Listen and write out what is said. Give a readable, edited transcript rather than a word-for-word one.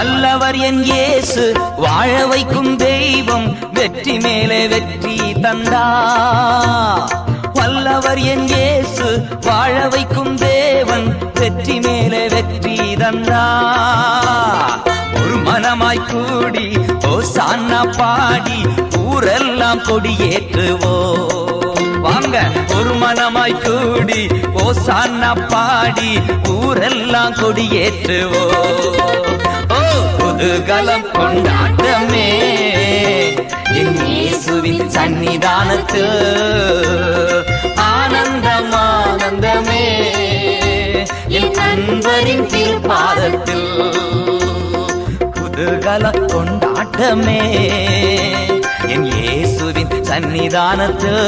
வல்லவர் என் இயேசு வாழ வைக்கும் தெய்வம் வெற்றி மேலே வெற்றி தந்தா. வல்லவர் என் இயேசு வாழ வைக்கும் தேவன் வெற்றி மேலே வெற்றி தந்தா. ஒரு மனமாய் கூடி ஓசானா பாடி ஊரெல்லாம் கொடியேற்றுவோ. வாங்க ஒரு மனமாய் கூடி ஓசானா பாடி ஊரெல்லாம் கொடியேற்றுவோ. ஓ குதூகலம் கொண்டாட்டமே என் இயேசுவின் சன்னிதானத்தில். ஆனந்தம் ஆனந்தமே என் அன்பரின் திருப்பாதத்தில். குதூகலம் கொண்டாட்டமே என் இயேசுவின் சன்னிதானத்தில்.